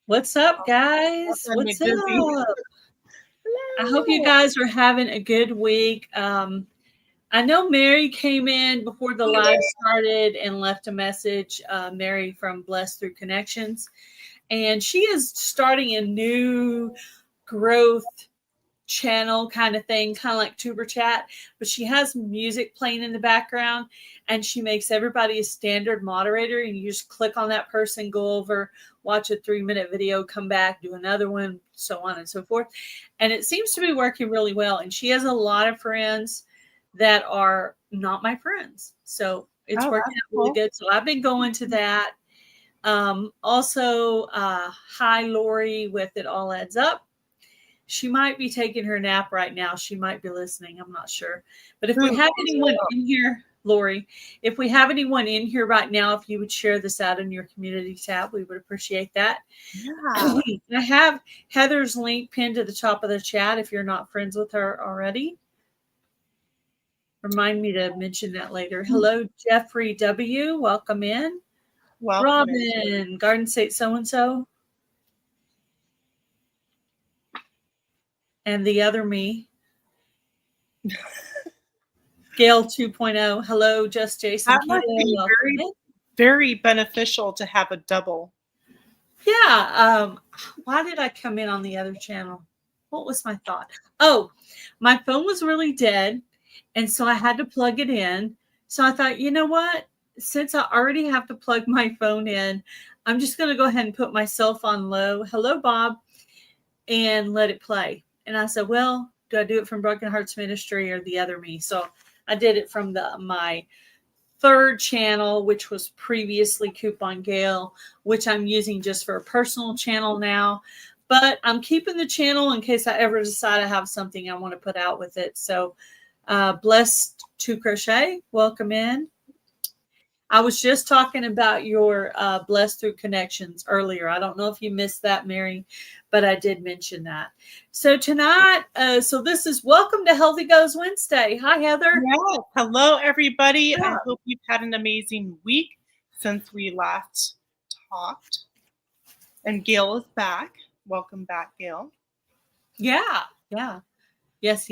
What's up, guys? What's up? I hope you guys are having a good week. I know Mary came in before the live started and left a message, Mary from Blessed Through Connections. And she is starting a new growth channel kind of thing, kind of like Tuber Chat, but she has music playing in the background and she makes everybody a standard moderator, and you just click on that person, go over, watch a 3-minute video, come back, do another one, so on and so forth. And it seems to be working really well. And she has a lot of friends that are not my friends. So it's working out really good. So I've been going to that. Also, hi, Lori with It All Adds Up. She might be taking her nap right now. She might be listening. I'm not sure. But if we have anyone in here, Lori, if we have anyone in here right now, if you would share this out in your community tab, we would appreciate that. Yeah. I have Heather's link pinned to the top of the chat if you're not friends with her already. Remind me to mention that later. Hello, Jeffrey W. Welcome in. Robin, Garden State so-and-so. And the other me. Gail 2.0. Hello, Just Jason. That must be very beneficial to have a double. Yeah. Why did I come in on the other channel? What was my thought? Oh, my phone was really dead. And so I had to plug it in. So I thought, you know what? Since I already have to plug my phone in, I'm just going to go ahead and put myself on low. Hello, Bob. And let it play. And I said, well, do I do it from Broken Hearts Ministry or the other me? So I did it from my third channel, which was previously Coupon Gale, which I'm using just for a personal channel now. But I'm keeping the channel in case I ever decide I have something I want to put out with it. So Blessed to Crochet, welcome in. I was just talking about your Blessed Through Connections earlier. I don't know if you missed that, Mary, but I did mention that. So tonight, so this is Welcome to Healthy Goals Wednesday. Hi, Heather. Yeah. Hello, everybody. Yeah. I hope you've had an amazing week since we last talked. And Gail is back. Welcome back, Gail. Yeah. Yes.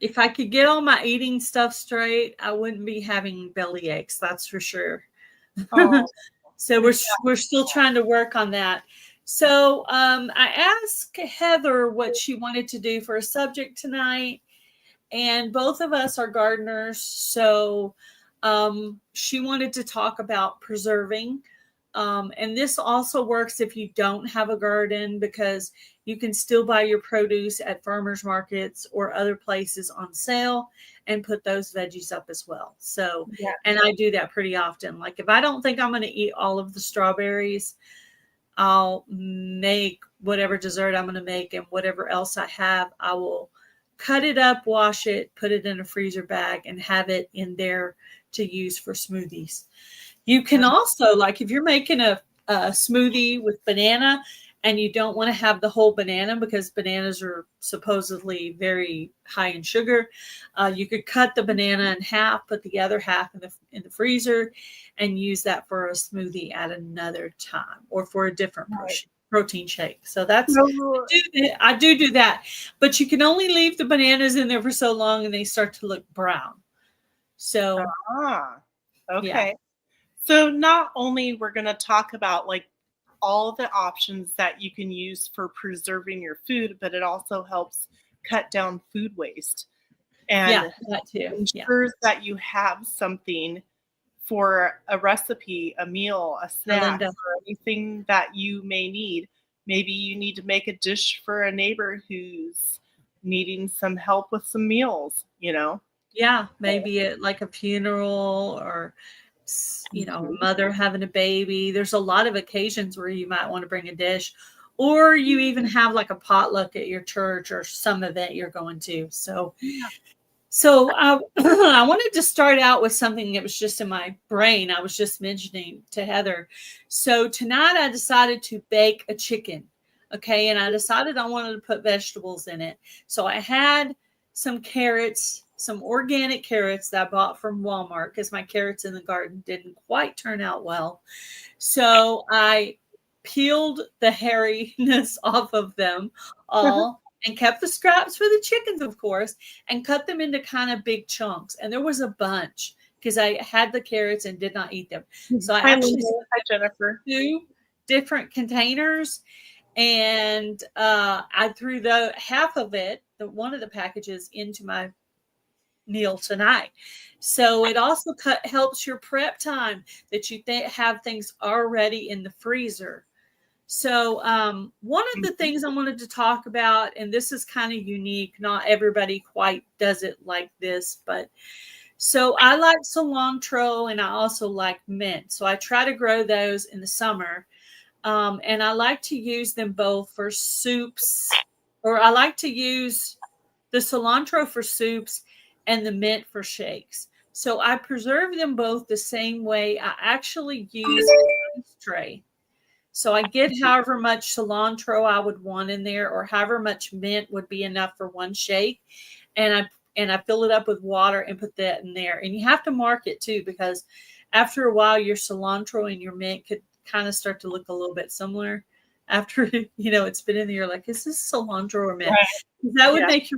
If I could get all my eating stuff straight, I wouldn't be having belly aches. That's for sure. Oh, so we're still trying to work on that. So I asked Heather what she wanted to do for a subject tonight, and both of us are gardeners. So she wanted to talk about preserving. And this also works if you don't have a garden, because you can still buy your produce at farmers markets or other places on sale and put those veggies up as well. So, yeah. And I do that pretty often. Like if I don't think I'm going to eat all of the strawberries, I'll make whatever dessert I'm going to make, and whatever else I have, I will cut it up, wash it, put it in a freezer bag, and have it in there to use for smoothies. You can also, like if you're making a smoothie with banana and you don't want to have the whole banana because bananas are supposedly very high in sugar, you could cut the banana in half, put the other half in the freezer, and use that for a smoothie at another time or for a different protein shake. So that's I do that, but you can only leave the bananas in there for so long and they start to look brown. So okay. Yeah. So not only we're going to talk about like all the options that you can use for preserving your food, but it also helps cut down food waste and that too. ensures that you have something for a recipe, a meal, a snack, or anything that you may need. Maybe you need to make a dish for a neighbor who's needing some help with some meals, you know? Yeah, maybe at like a funeral or a mother having a baby. There's a lot of occasions where you might want to bring a dish, or you even have like a potluck at your church or some event you're going to. So I wanted to start out with something that was just in my brain. I was just mentioning to Heather. So tonight I decided to bake a chicken. Okay. And I decided I wanted to put vegetables in it. So I had some carrots, some organic carrots that I bought from Walmart because my carrots in the garden didn't quite turn out well. So I peeled the hairiness off of them all and kept the scraps for the chickens, of course, and cut them into kind of big chunks. And there was a bunch because I had the carrots and did not eat them. So I Hi, actually Linda. Hi, Jennifer. 2 different containers, and I threw the half of it, one of the packages, into my meal tonight. So it also helps your prep time that you have things already in the freezer. So one of the things I wanted to talk about, and this is kind of unique, not everybody quite does it like this, but so I like cilantro and I also like mint. So I try to grow those in the summer. And I like to use them both for soups, or I like to use the cilantro for soups and the mint for shakes. So I preserve them both the same way. I actually use an ice tray. So I get however much cilantro I would want in there, or however much mint would be enough for one shake. And I fill it up with water and put that in there. And you have to mark it too, because after a while your cilantro and your mint could kind of start to look a little bit similar after it's been in there. You're like, is this cilantro or mint? Right. That would make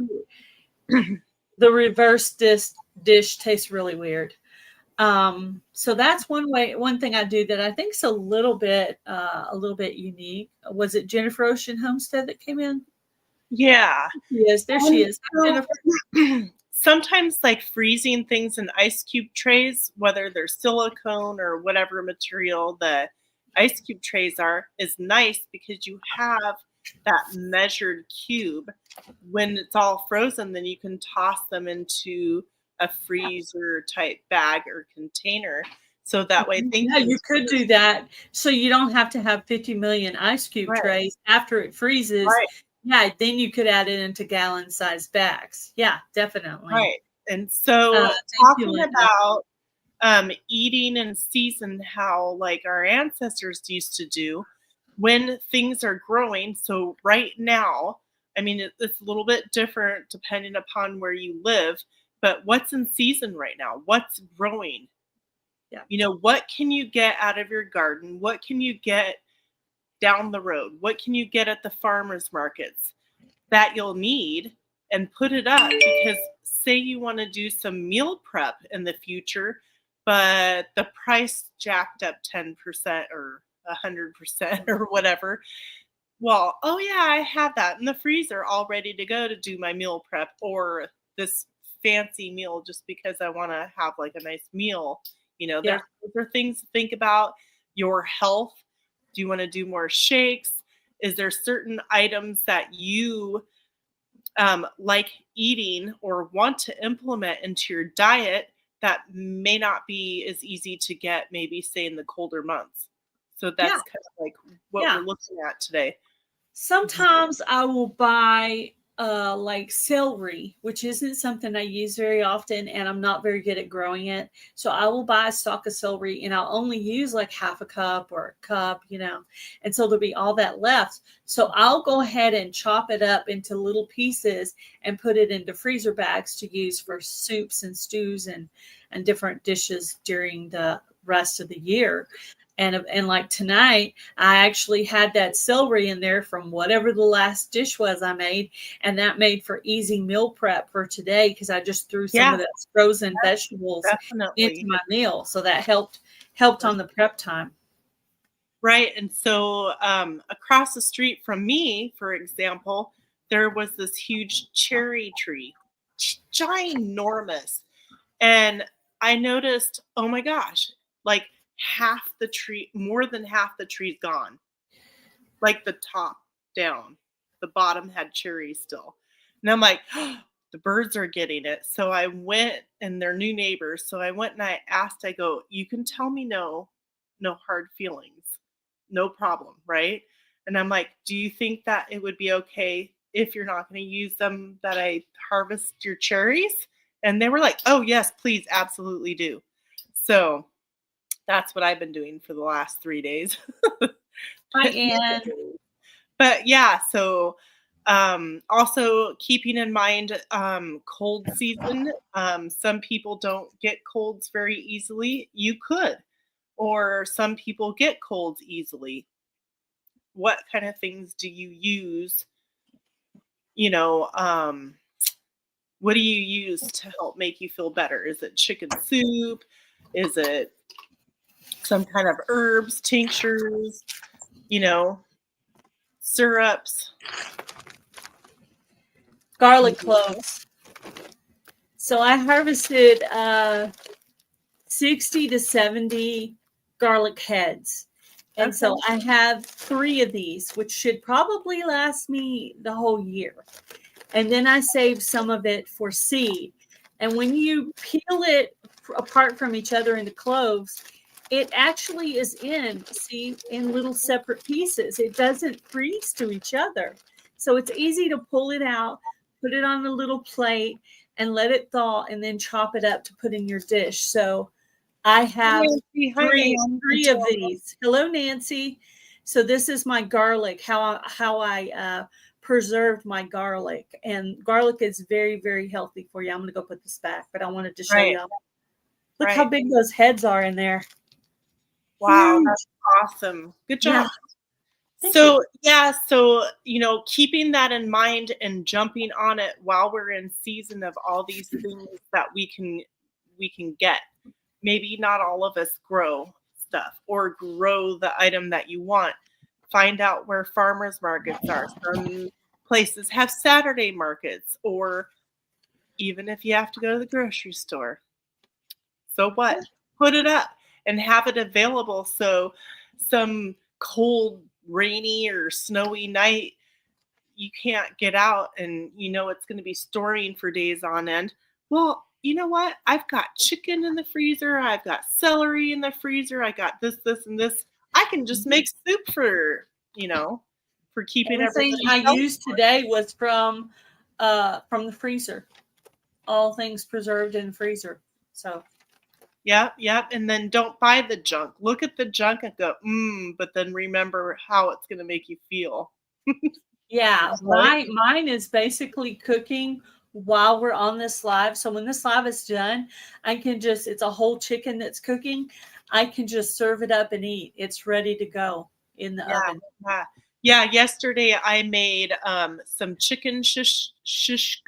the reverse dish taste really weird. So that's one thing I do that I think is a little bit unique. Was it Jennifer Ocean Homestead that came in? Yeah. Yes, there she is. Sometimes like freezing things in ice cube trays, whether they're silicone or whatever material the ice cube trays are, is nice because you have that measured cube. When it's all frozen, then you can toss them into a freezer type bag or container. So that way, you could do that. So you don't have to have 50 million ice cube trays after it freezes. Right. Yeah, then you could add it into gallon-sized bags. Yeah, definitely. Right. And so talking about eating in season, how like our ancestors used to do when things are growing. So right now, I mean, it's a little bit different depending upon where you live, but what's in season right now? What's growing? Yeah. What can you get out of your garden? What can you get down the road? What can you get at the farmers markets that you'll need and put it up? Because say you want to do some meal prep in the future, but the price jacked up 10% or 100% or whatever. Well, oh yeah, I have that in the freezer all ready to go to do my meal prep or this fancy meal just because I want to have like a nice meal. There are things to think about. Your health. Do you want to do more shakes? Is there certain items that you like eating or want to implement into your diet that may not be as easy to get maybe say in the colder months? So that's kind of like what we're looking at today. Sometimes I will buy like celery, which isn't something I use very often, and I'm not very good at growing it. So I will buy a stalk of celery, and I'll only use like half a cup or a cup, and so there'll be all that left. So I'll go ahead and chop it up into little pieces and put it into freezer bags to use for soups and stews and different dishes during the rest of the year. And like tonight, I actually had that celery in there from whatever the last dish was I made, and that made for easy meal prep for today because I just threw some of those frozen vegetables into my meal, so that helped on the prep time. Right, and so across the street from me, for example, there was this huge cherry tree, ginormous, and I noticed, oh my gosh, like half the tree, more than half the tree's gone. Like the top down. The bottom had cherries still. And I'm like, oh, the birds are getting it. So I went, and they're new neighbors. So I went and I asked, I go, you can tell me no hard feelings. No problem, right? And I'm like, do you think that it would be okay if you're not going to use them that I harvest your cherries? And they were like, oh yes, please, absolutely do. So that's what I've been doing for the last 3 days. Hi, Ann. But yeah, so also keeping in mind cold season. Some people don't get colds very easily. You could. Or some people get colds easily. what kind of things do you use? You know, what do you use to help make you feel better? Is it chicken soup? Is it some kind of herbs, tinctures, you know, syrups? Garlic cloves. So I harvested 60 to 70 garlic heads. And so I have 3 of these, which should probably last me the whole year. And then I saved some of it for seed. And when you peel it apart from each other into cloves, it actually is in little separate pieces. It doesn't freeze to each other. So it's easy to pull it out, put it on a little plate, and let it thaw, and then chop it up to put in your dish. So I have three of these. Hello, Nancy. So this is my garlic, how I preserved my garlic. And garlic is very, very healthy for you. I'm going to go put this back, but I wanted to show you. Look how big those heads are in there. Wow, that's awesome. Good job. Yeah. So, keeping that in mind and jumping on it while we're in season of all these things that we can get. Maybe not all of us grow stuff or grow the item that you want. Find out where farmers markets are. Some places have Saturday markets, or even if you have to go to the grocery store. So what? Put it up and have it available. So some cold, rainy or snowy night, you can't get out and it's going to be storing for days on end. Well, you know what? I've got chicken in the freezer. I've got celery in the freezer. I got this, and this. I can just make soup for keeping everything I used today was from the freezer. All things preserved in the freezer. So. Yep. And then don't buy the junk. Look at the junk and go, but then remember how it's going to make you feel. Yeah, mine is basically cooking while we're on this live. So when this live is done, it's a whole chicken that's cooking. I can just serve it up and eat. It's ready to go in the oven. Yeah. Yesterday I made some chicken shish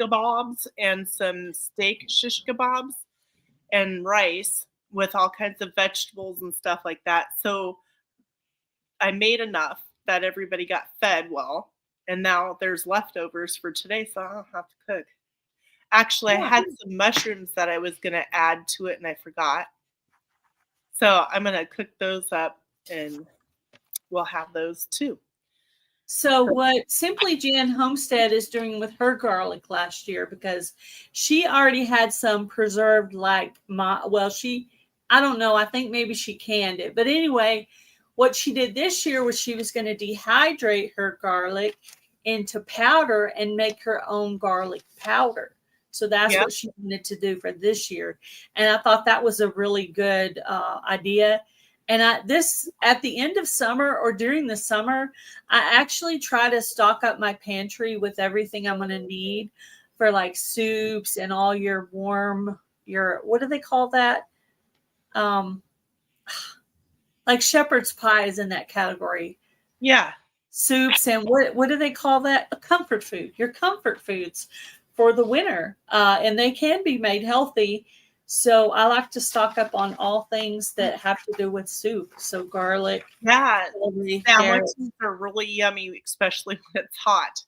kebabs and some steak shish kebabs and rice with all kinds of vegetables and stuff like that. So I made enough that everybody got fed well. And now there's leftovers for today, so I don't have to cook. Actually, I had some mushrooms that I was going to add to it, and I forgot. So I'm going to cook those up, and we'll have those too. So what Simply Jan Homestead is doing with her garlic last year, because she already had some preserved, I don't know, I think maybe she canned it. But anyway, what she did this year was she was going to dehydrate her garlic into powder and make her own garlic powder. So that's what she wanted to do for this year. And I thought that was a really good idea. And at the end of summer or during the summer, I actually try to stock up my pantry with everything I'm going to need for like soups and all your what do they call that? Like shepherd's pie is in that category. Yeah. Soups and what do they call that? A comfort food. Your comfort foods for the winter. And they can be made healthy. So I like to stock up on all things that have to do with soup. So garlic. Yeah. Sandwiches are really yummy, especially when it's hot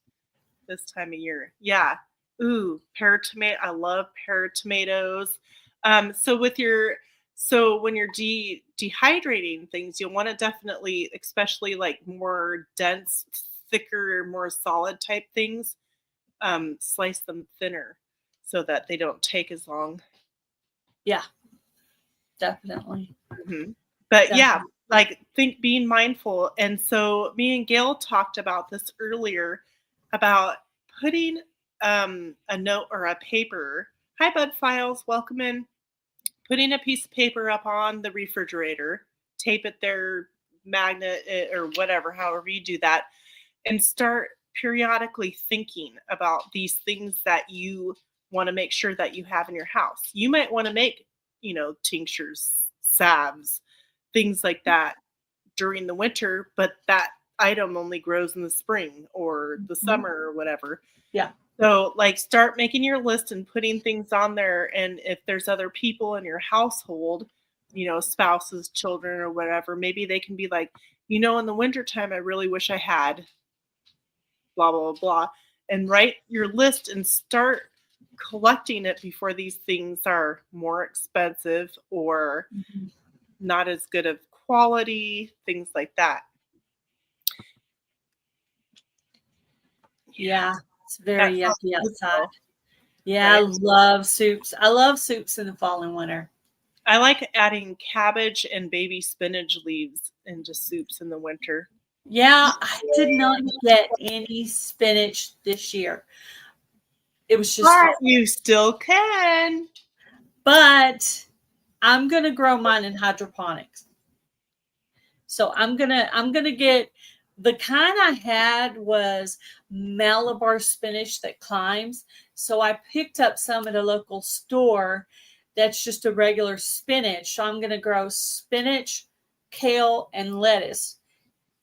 this time of year. Yeah. Ooh, pear tomato. I love pear tomatoes. So when you're dehydrating things, you'll want to definitely, especially like more dense, thicker, more solid type things, slice them thinner so that they don't take as long. Yeah, definitely. Mm-hmm. But definitely. Being mindful. And so me and Gail talked about this earlier about putting a note or a paper. Hi, Bud Files. Welcome in. Putting a piece of paper up on the refrigerator, tape it there, magnet it, or whatever, however you do that, and start periodically thinking about these things that you want to make sure that you have in your house. You might want to make, tinctures, salves, things like that during the winter, but that item only grows in the spring or the summer or whatever. Yeah. So like start making your list and putting things on there. And if there's other people in your household, spouses, children or whatever, maybe they can be like, in the wintertime, I really wish I had blah, blah, blah, blah. And write your list and start collecting it before these things are more expensive or not as good of quality, things like that. Yeah, it's very yucky outside. Yeah, right? I love soups. I love soups in the fall and winter. I like adding cabbage and baby spinach leaves into soups in the winter. Yeah, I did not get any spinach this year. It was just hard. You still can. But I'm gonna grow mine in hydroponics. So I'm gonna get the kind I had was Malabar spinach that climbs. So I picked up some at a local store that's just a regular spinach. So I'm gonna grow spinach, kale, and lettuce.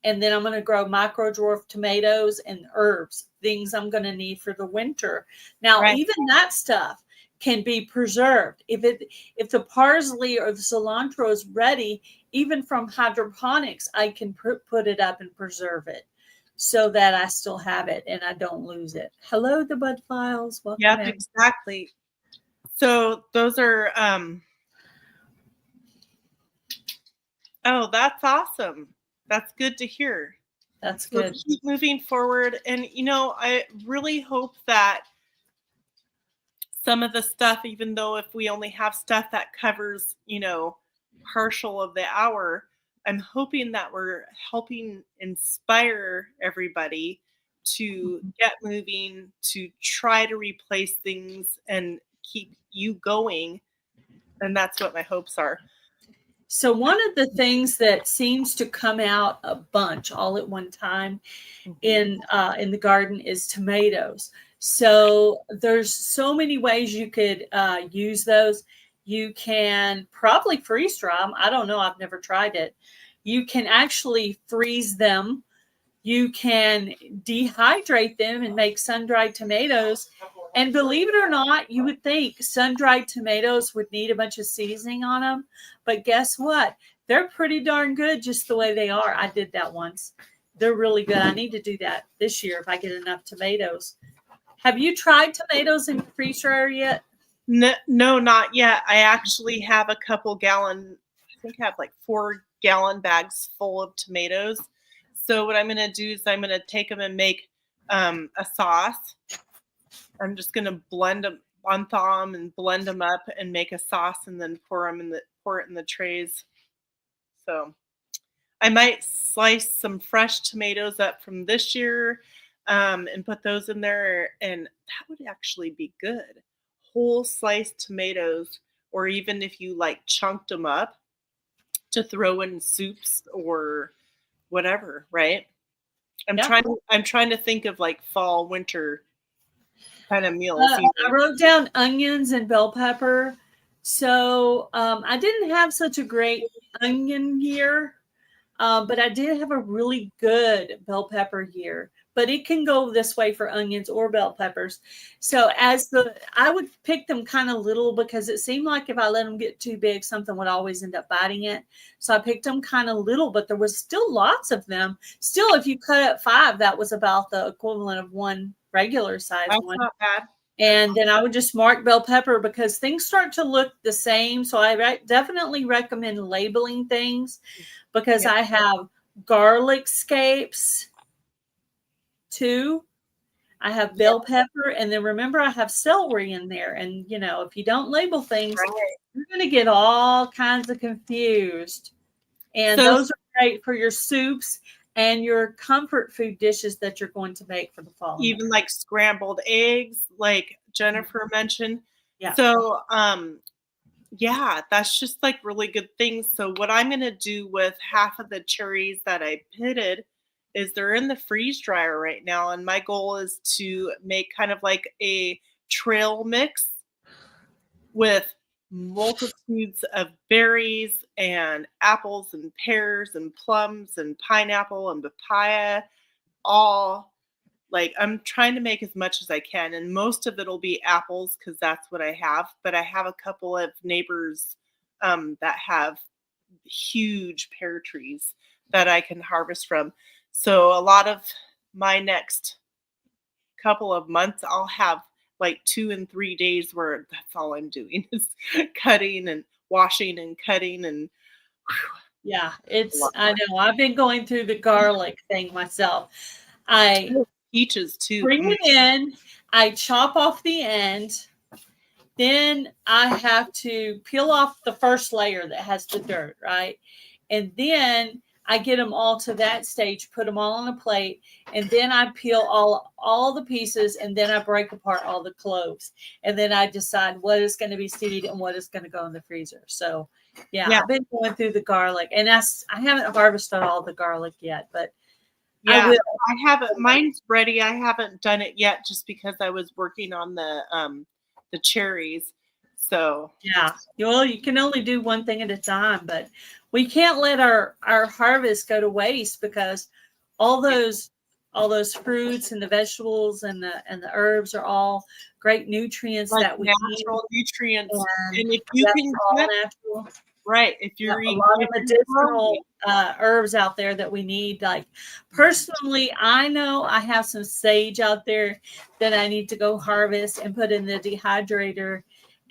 And then I'm going to grow micro dwarf tomatoes and herbs, things I'm going to need for the winter. Now, even that stuff can be preserved. If the parsley or the cilantro is ready, even from hydroponics, I can put it up and preserve it so that I still have it and I don't lose it. Hello, the Bud Files. Welcome. Yep, exactly. So those are, oh, that's awesome. That's good to hear. That's good. So keep moving forward. And, I really hope that some of the stuff, even though if we only have stuff that covers, partial of the hour, I'm hoping that we're helping inspire everybody to get moving, to try to replace things and keep you going. And that's what my hopes are. So one of the things that seems to come out a bunch all at one time in the garden is tomatoes. So there's so many ways you could use those. You can probably freeze dry them. I don't know. I've never tried it. You can actually freeze them. You can dehydrate them and make sun-dried tomatoes. And believe it or not, you would think sun-dried tomatoes would need a bunch of seasoning on them. But guess what? They're pretty darn good just the way they are. I did that once. They're really good. I need to do that this year if I get enough tomatoes. Have you tried tomatoes in the freeze dryer yet? No, not yet. I actually have a couple gallon, I think I have like 4-gallon bags full of tomatoes. So what I'm going to do is I'm going to take them and make a sauce. I'm just going to blend them, unthaw them and blend them up and make a sauce and then pour it in the trays. So I might slice some fresh tomatoes up from this year and put those in there. And that would actually be good. Whole sliced tomatoes, or even if you like chunked them up to throw in soups or whatever, right? I'm trying to think of like fall, winter kind of meals. I wrote down onions and bell pepper. So I didn't have such a great onion year, but I did have a really good bell pepper year. But it can go this way for onions or bell peppers. So I would pick them kind of little because it seemed like if I let them get too big, something would always end up biting it. So I picked them kind of little, but there was still lots of them. Still, if you cut up 5, that was about the equivalent of one regular size one. That's not bad. And then I would just mark bell pepper because things start to look the same. So I definitely recommend labeling things because I have garlic scapes too. I have bell pepper, and then remember I have celery in there. And if you don't label things, you're going to get all kinds of confused. And those are great for your soups and your comfort food dishes that you're going to make for the fall. Even like scrambled eggs, like Jennifer mentioned. Yeah. So that's just like really good things. So what I'm going to do with half of the cherries that I pitted is they're in the freeze dryer right now. And my goal is to make kind of like a trail mix with multitudes of berries and apples and pears and plums and pineapple and papaya, all like I'm trying to make as much as I can. And most of it'll be apples because that's what I have. But I have a couple of neighbors that have huge pear trees that I can harvest from. So a lot of my next couple of months, I'll have like 2 and 3 days where that's all I'm doing is cutting and washing and cutting and Yeah, I know. I've been going through the garlic thing myself. I peaches too. bring it in, I chop off the end, then I have to peel off the first layer that has the dirt, right? And then I get them all to that stage, put them all on a plate, and then I peel all the pieces, and then I break apart all the cloves, and then I decide what is going to be seeded and what is going to go in the freezer. So, yeah, I've been going through the garlic, and I haven't harvested all the garlic yet, but I will. I haven't. Mine's ready. I haven't done it yet, just because I was working on the cherries. So yeah, well, you can only do one thing at a time, but we can't let our harvest go to waste, because all those fruits and the vegetables and the herbs are all great nutrients like that we natural need. nutrients. And if you can all get natural. right, if you're a lot of medicinal herbs out there that we need. Like personally, I know I have some sage out there that I need to go harvest and put in the dehydrator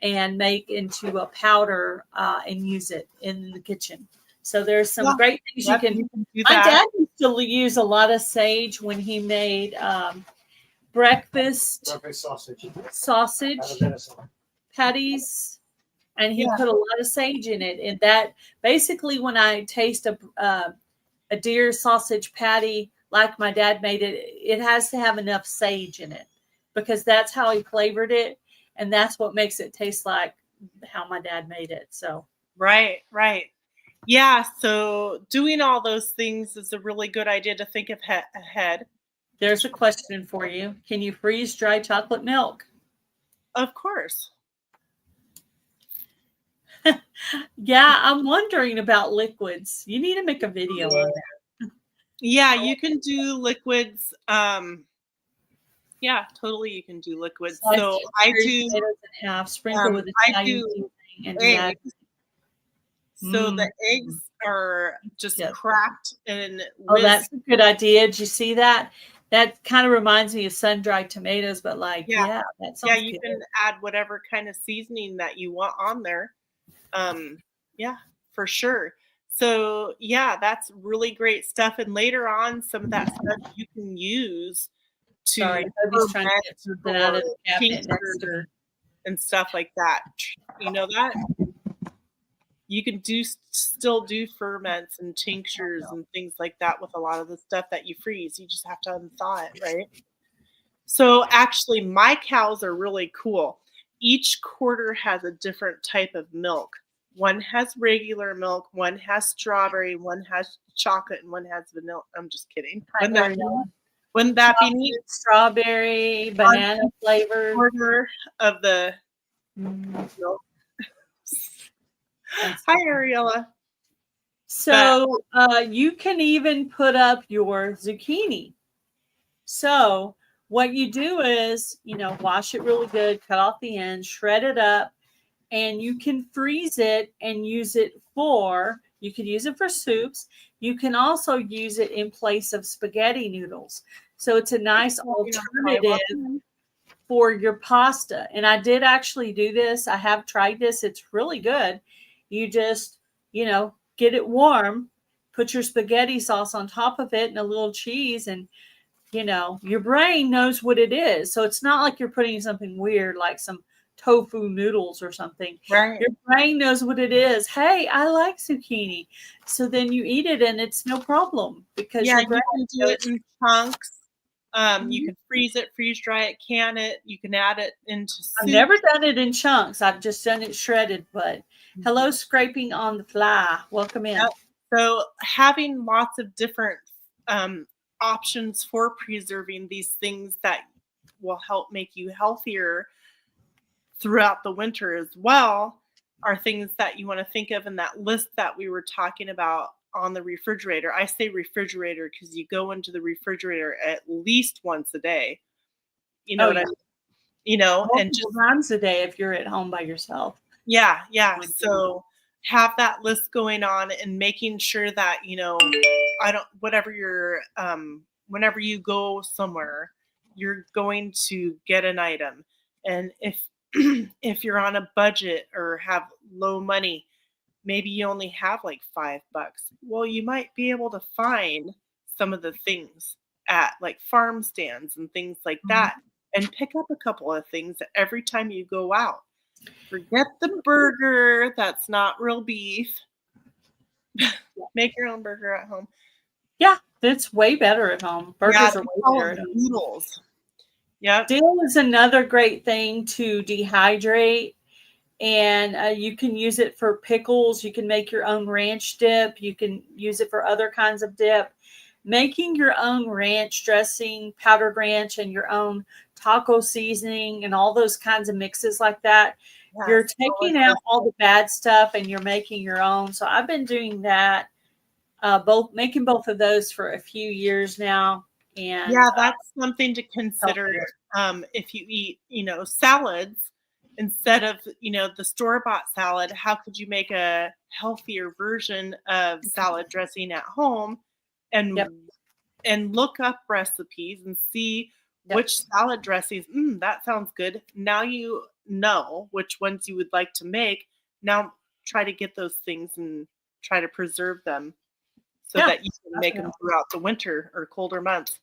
and make into a powder and use it in the kitchen. So there's some great things you can do. My dad used to use a lot of sage when he made breakfast sausage patties. And he put a lot of sage in it. And that basically, when I taste a deer sausage patty like my dad made it, it has to have enough sage in it, because that's how he flavored it. And that's what makes it taste like how my dad made it. So right. Yeah. So doing all those things is a really good idea to think of ahead. There's a question for you. Can you freeze dry chocolate milk? Of course. Yeah, I'm wondering about liquids. You need to make a video on that. Yeah, you can do liquids. Yeah, totally. You can do liquids. So I do sprinkle with Italian seasoning and eggs. So the eggs are just cracked and that's a good idea. Did you see that? That kind of reminds me of sun-dried tomatoes, but like, that sounds you good. can add whatever kind of seasoning that you want on there. Yeah, for sure. So that's really great stuff. And later on, some of that stuff you can use to Toby's trying to get something out of the cabinet and stuff like that. You know that you can still do ferments and tinctures and things like that with a lot of the stuff that you freeze. You just have to unthaw it, right? So actually, my cows are really cool. Each quarter has a different type of milk. One has regular milk, one has strawberry, one has chocolate, and one has vanilla. I'm just kidding. Wouldn't that be neat? Strawberry, banana flavor. Quarter of the milk. Hi, Ariella. So you can even put up your zucchini. So what you do is, wash it really good, cut off the ends, shred it up, and you can freeze it and use it you can use it for soups. You can also use it in place of spaghetti noodles. So it's a nice alternative for your pasta. And I did actually do this. I have tried this. It's really good. You just, get it warm, put your spaghetti sauce on top of it and a little cheese, and your brain knows what it is. So it's not like you're putting something weird like some tofu noodles or something. Right. Your brain knows what it is. Hey, I like zucchini. So then you eat it and it's no problem, because you can do it in chunks. You can freeze dry it, can it. You can add it into soup. I've never done it in chunks. I've just done it shredded. But hello, scraping on the fly. Welcome in. So having lots of different options for preserving these things that will help make you healthier throughout the winter as well are things that you want to think of in that list that we were talking about on the refrigerator. I say refrigerator because you go into the refrigerator at least once a day. You know Oh what I yeah, mean? And just multiple times a day if you're at home by yourself. yeah, yeah. Like, So have that list going on and making sure that, I don't whatever you're whenever you go somewhere, you're going to get an item. And if if you're on a budget or have low money, maybe you only have like $5. Well, you might be able to find some of the things at like farm stands and things like Mhm. that and pick up a couple of things every time you go out. Forget the burger, that's not real beef. Make your own burger at home. Yeah, it's way better at home. Yeah, Burgers are they way call better at them home. noodles. Yep. Dill is another great thing to dehydrate, and you can use it for pickles. You can make your own ranch dip. You can use it for other kinds of dip. Making your own ranch dressing, powdered ranch, and your own taco seasoning, and all those kinds of mixes like that. You're Yes. taking out all the bad stuff and you're making your own. So I've been doing that, making both of those for a few years now, and Yeah, that's something to consider, healthier. if you eat, salads instead of, the store-bought salad. How could you make a healthier version of salad dressing at home and Yep. and look up recipes and see Yep. which salad dressings, that sounds good. Now you know which ones you would like to make. Now try to get those things and try to preserve them so Yeah. that you can make them Definitely. throughout the winter or colder months,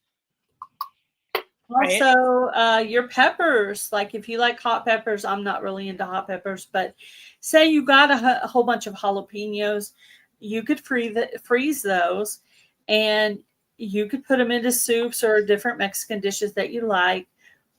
right? Also, your peppers, like if you like hot peppers, I'm not really into hot peppers, but say you got a whole bunch of jalapenos, you could freeze those, and you could put them into soups or different Mexican dishes that you like.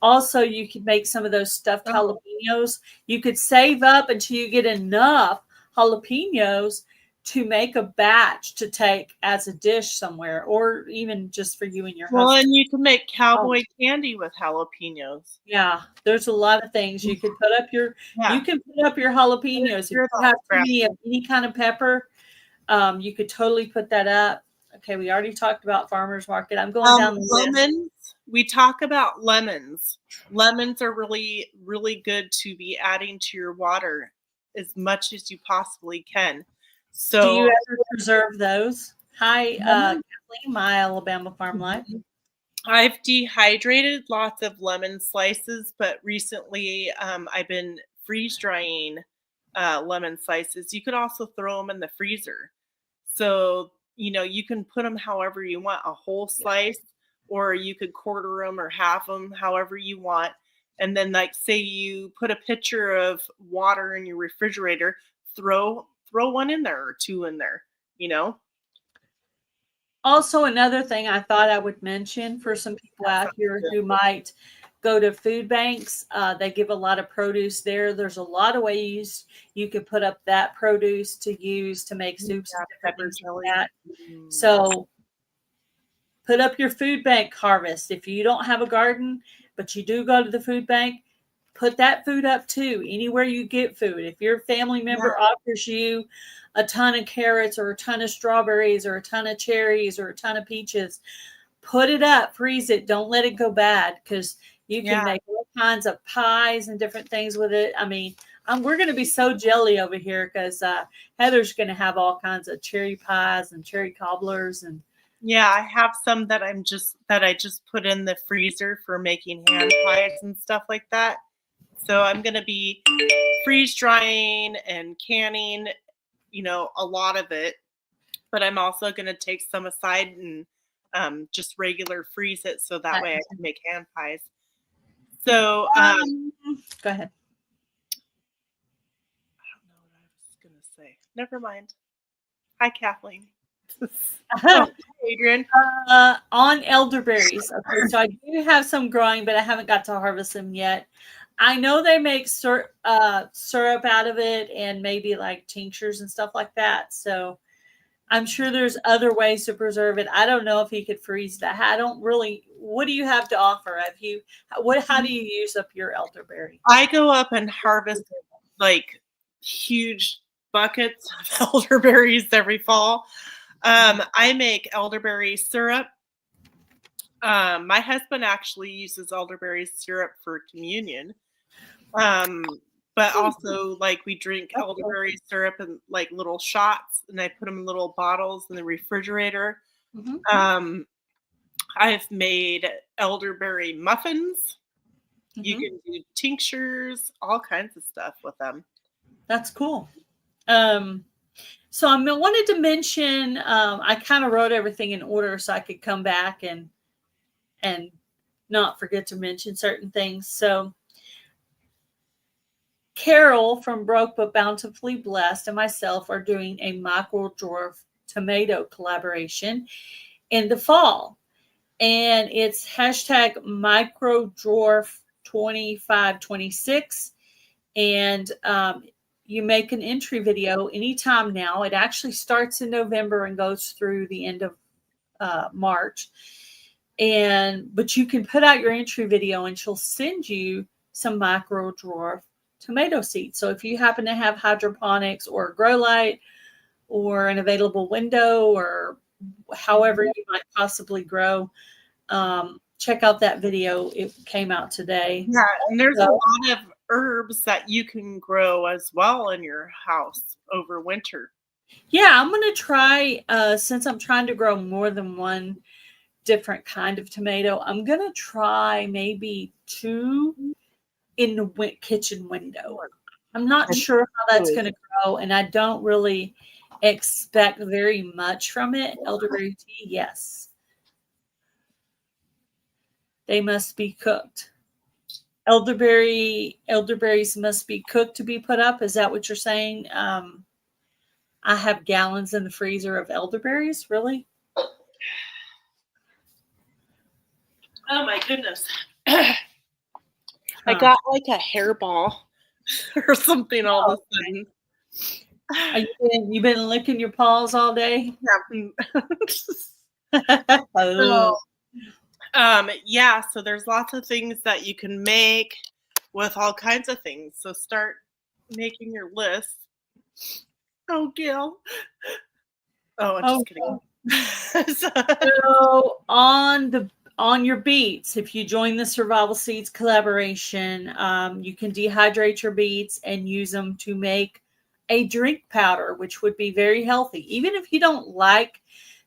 Also, you could make some of those stuffed Oh, jalapenos. You could save up until you get enough jalapenos to make a batch to take as a dish somewhere, or even just for you and your well, husband. and you can make Oh, cowboy candy with jalapenos. yeah, there's a lot of things you could put up your Yeah, jalapenos. If sure you that'll have too scrap many of them. any kind of pepper, you could totally put that up. Okay, we already talked about farmers market. I'm going down the list. Lemons, we talk about lemons. Lemons are really, really good to be adding to your water as much as you possibly can. Do you So, ever preserve those? Hi, lemon Kathleen, my Alabama Farm Life. I've dehydrated lots of lemon slices, but recently, I've been freeze drying, lemon slices. You could also throw them in the freezer. So, you can put them however you want, a whole Yeah. slice, or you could quarter them or half them, however you want. And then, like, say you put a pitcher of water in your refrigerator, throw one in there or two in there, you know? Also, another thing I thought I would mention for some people That out sounds here good. who might go to food banks, they give a lot of produce there. There's a lot of ways you could put up that produce to use to make soups and Yeah, different pepper things like jelly. that. Mm. So put up your food bank harvest. If you don't have a garden, but you do go to the food bank, put that food up too. Anywhere you get food. If your family Yeah, member offers you a ton of carrots or a ton of strawberries or a ton of cherries or a ton of peaches, put it up, freeze it. Don't let it go bad, because you can yeah. make all kinds of pies and different things with it. I mean, we're going to be so jelly over here because Heather's going to have all kinds of cherry pies and cherry cobblers and Yeah, I have some that I just put in the freezer for making hand pies and stuff like that. So I'm gonna be freeze drying and canning, a lot of it, but I'm also gonna take some aside and just regular freeze it so that way I can make hand pies. So um, go ahead. I don't know what I was gonna say. Never mind. Hi, Kathleen. Oh, Adrian. On elderberries. Okay, so I do have some growing, but I haven't got to harvest them yet. I know they make syrup out of it and maybe like tinctures and stuff like that. So I'm sure there's other ways to preserve it. I don't know if he could freeze that. I don't really. What do you have to offer? Have you? What? How do you use up your elderberry? I go up and harvest like huge buckets of elderberries every fall. I make elderberry syrup. My husband actually uses elderberry syrup for communion. But also, like, we drink elderberry syrup in like little shots, and I put them in little bottles in the refrigerator. Mm-hmm. I've made elderberry muffins. You Mm-hmm. can do tinctures, all kinds of stuff with them. That's cool. So I wanted to mention, I kind of wrote everything in order so I could come back and not forget to mention certain things. So Carol from Broke But Bountifully Blessed and myself are doing a micro dwarf tomato collaboration in the fall. And it's hashtag micro dwarf 2526. And you make an entry video anytime now. It actually starts in November and goes through the end of March. But you can put out your entry video and she'll send you some micro dwarf tomato seeds. So if you happen to have hydroponics or a grow light or an available window or however you might possibly grow, check out that video. It came out today. Yeah, and there's a lot of herbs that you can grow as well in your house over winter. Yeah, I'm going to try, since I'm trying to grow more than one different kind of tomato, I'm going to try maybe 2 in the kitchen window. I'm not sure how that's going to grow, and I don't really expect very much from it. Elderberry tea, yes. They must be cooked. Elderberries must be cooked to be put up. Is that what you're saying? I have gallons in the freezer of elderberries. Really? Oh my goodness. I got like a hairball or something all of a sudden. You been licking your paws all day? Yeah, so there's lots of things that you can make with all kinds of things. So start making your list. Oh, Gil. Oh, I'm just kidding. So on your beets, if you join the Survival Seeds collaboration, you can dehydrate your beets and use them to make a drink powder, which would be very healthy. Even if you don't like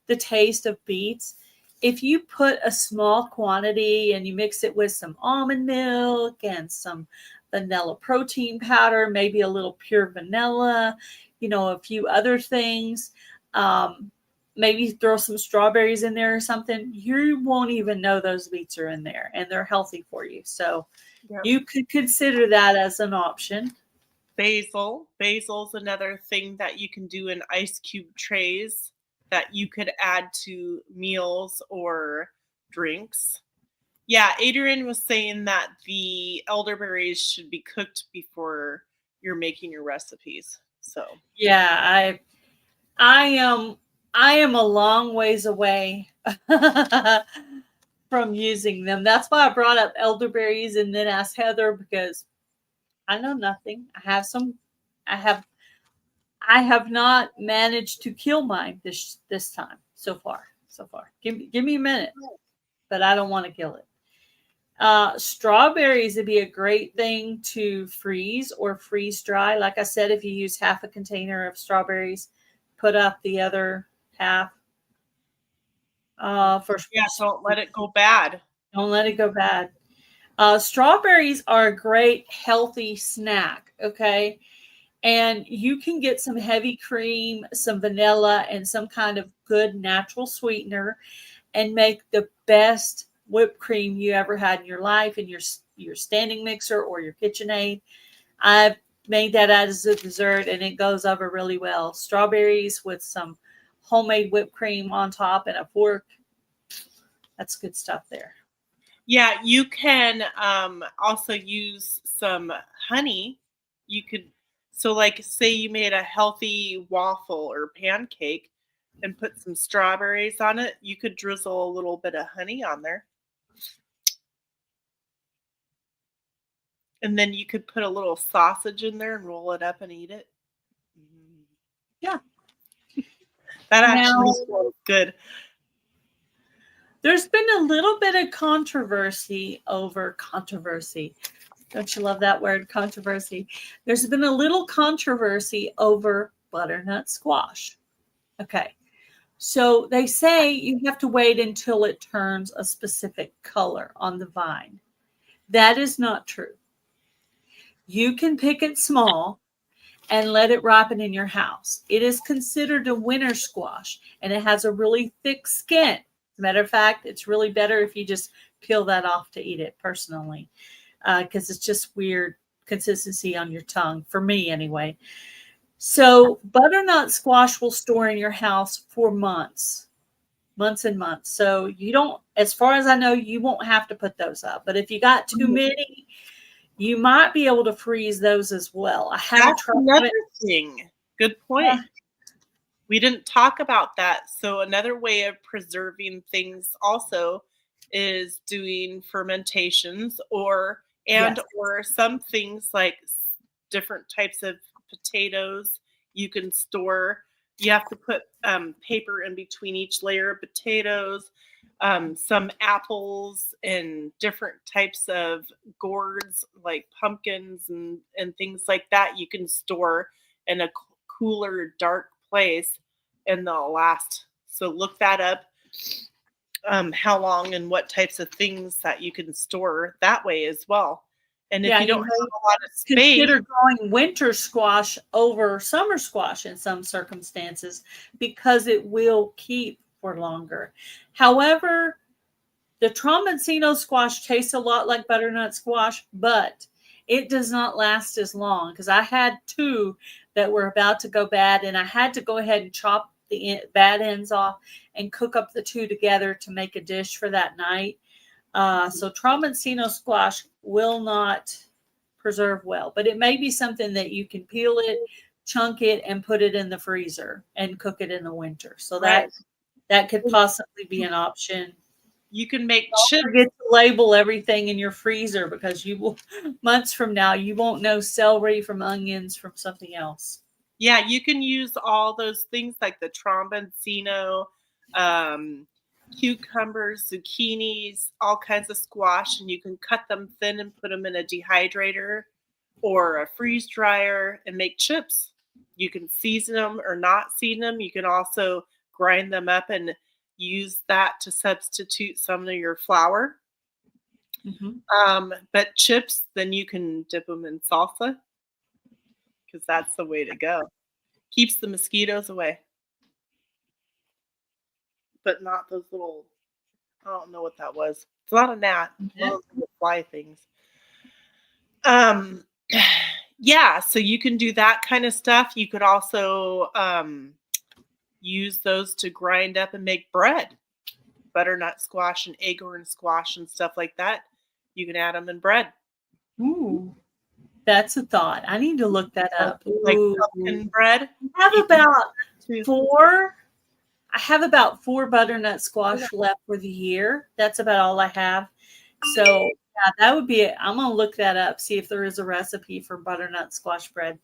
the taste of beets, if you put a small quantity and you mix it with some almond milk and some vanilla protein powder, maybe a little pure vanilla, a few other things, maybe throw some strawberries in there or something, you won't even know those beets are in there, and they're healthy for you. So you could consider that as an option. Basil's another thing that you can do in ice cube trays that you could add to meals or drinks. Yeah, Adrian was saying that the elderberries should be cooked before you're making your recipes. So yeah, I am a long ways away from using them. That's why I brought up elderberries and then asked Heather, because I know nothing. I have not managed to kill mine this time so far. Give me a minute, but I don't want to kill it. Strawberries would be a great thing to freeze or freeze dry. Like I said, if you use half a container of strawberries, put up the other half. Don't let it go bad. Don't let it go bad. Strawberries are a great healthy snack. Okay. And you can get some heavy cream, some vanilla, and some kind of good natural sweetener and make the best whipped cream you ever had in your life in your standing mixer or your KitchenAid. I've made that as a dessert, and it goes over really well. Strawberries with some homemade whipped cream on top and a fork. That's good stuff there. Yeah, you can also use some honey. You could, so like say you made a healthy waffle or pancake and put some strawberries on it, you could drizzle a little bit of honey on there. And then you could put a little sausage in there and roll it up and eat it. Yeah. That actually feels good. There's been a little bit of controversy. Don't you love that word, controversy? There's been a little controversy over butternut squash. Okay. So they say you have to wait until it turns a specific color on the vine. That is not true. You can pick it small and let it ripen in your house. It is considered a winter squash, and it has a really thick skin. As a matter of fact, it's really better if you just peel that off to eat it personally, because it's just weird consistency on your tongue, for me anyway. So butternut squash will store in your house for months and months. So you don't, as far as I know, you won't have to put those up. But if you got too many, you might be able to freeze those as well. I haven't tried another thing. Good point. Yeah. We didn't talk about that. So another way of preserving things also is doing fermentations or some things like different types of potatoes you can store. You have to put paper in between each layer of potatoes, some apples and different types of gourds like pumpkins and things like that you can store in a cooler, dark place and they'll last. So look that up, how long and what types of things that you can store that way as well. And if you don't have a lot of space, consider growing winter squash over summer squash in some circumstances because it will keep for longer. However, the Trombonsino squash tastes a lot like butternut squash, but it does not last as long because I had two that were about to go bad, and I had to go ahead and chop the bad ends off and cook up the two together to make a dish for that night. So Trombonsino squash will not preserve well, but it may be something that you can peel it, chunk it, and put it in the freezer and cook it in the winter. So that could possibly be an option. You can make chips. Don't forget to label everything in your freezer because you will, months from now, you won't know celery from onions from something else. Yeah, you can use all those things like the Trombonsino, cucumbers, zucchinis, all kinds of squash, and you can cut them thin and put them in a dehydrator or a freeze dryer and make chips. You can season them or not season them. You can also grind them up and use that to substitute some of your flour. But chips, then you can dip them in salsa because that's the way to go. Keeps the mosquitoes away. But not those little, I don't know what that was. It's not a gnat. Those little fly things. Yeah, so you can do that kind of stuff. You could also use those to grind up and make bread. Butternut squash and acorn squash and stuff like that. You can add them in bread. Ooh, that's a thought. I need to look that up. Like pumpkin bread. I have about four butternut squash left for the year. That's about all I have. So yeah, that would be it. I'm going to look that up, see if there is a recipe for butternut squash bread.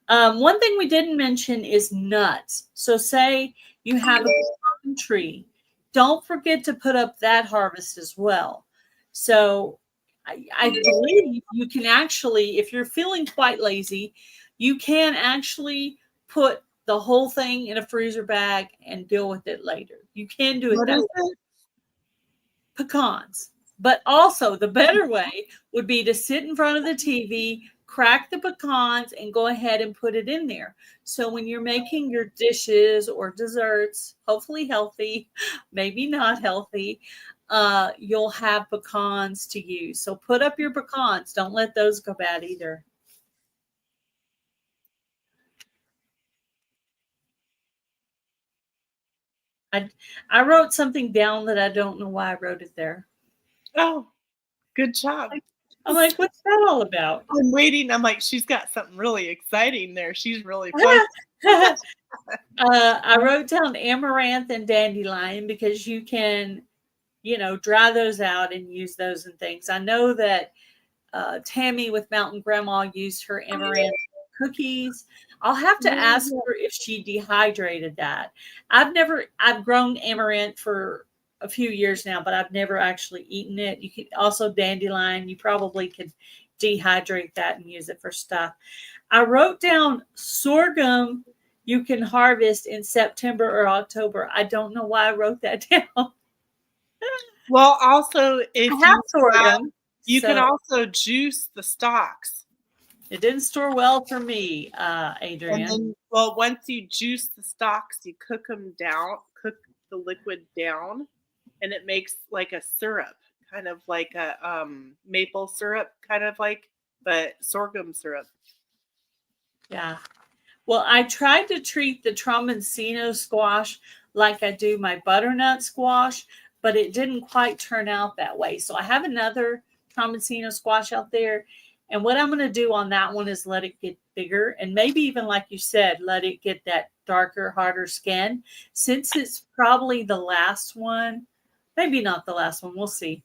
One thing we didn't mention is nuts. So say you have a plum tree. Don't forget to put up that harvest as well. So I believe you can actually, if you're feeling quite lazy, you can actually put the whole thing in a freezer bag and deal with it later. You can do it that way. Pecans. But also the better way would be to sit in front of the TV, crack the pecans, and go ahead and put it in there. So when you're making your dishes or desserts, hopefully healthy, maybe not healthy, you'll have pecans to use. So put up your pecans. Don't let those go bad either. I wrote something down that I don't know why I wrote it there. Oh, good job. I'm like, what's that all about? I'm waiting. I'm like, she's got something really exciting there. She's really fun. I wrote down amaranth and dandelion because you can, dry those out and use those and things. I know that Tammy with Mountain Grandma used her amaranth cookies. I'll have to ask her if she dehydrated that. I've grown amaranth for a few years now, but I've never actually eaten it. You could also dandelion. You probably could dehydrate that and use it for stuff. I wrote down sorghum you can harvest in September or October. I don't know why I wrote that down. Well, also, if I have sorghum, you can also juice the stalks. It didn't store well for me, Adrian. And then, well, once you juice the stalks, you cook them down, cook the liquid down, and it makes like a syrup, kind of like a maple syrup, kind of like, but sorghum syrup. Yeah. Well, I tried to treat the Trombensino squash like I do my butternut squash, but it didn't quite turn out that way. So I have another Trombensino squash out there. And what I'm going to do on that one is let it get bigger. And maybe even, like you said, let it get that darker, harder skin. Since it's probably the last one, maybe not the last one. We'll see.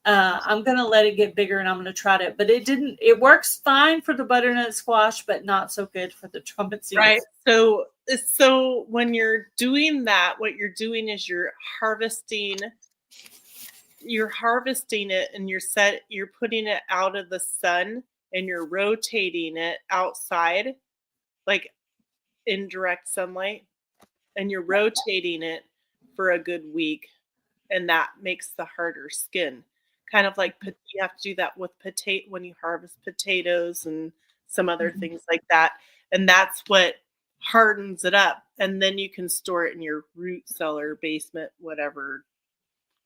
I'm going to let it get bigger and I'm going to try to, but it works fine for the butternut squash, but not so good for the Trombensino. Right. So when you're doing that, what you're doing is you're harvesting it and you're putting it out of the sun and you're rotating it outside, like in direct sunlight, and you're rotating it for a good week. And that makes the harder skin. Kind of like you have to do that with when you harvest potatoes and some other things like that. And that's what hardens it up. And then you can store it in your root cellar, basement, whatever,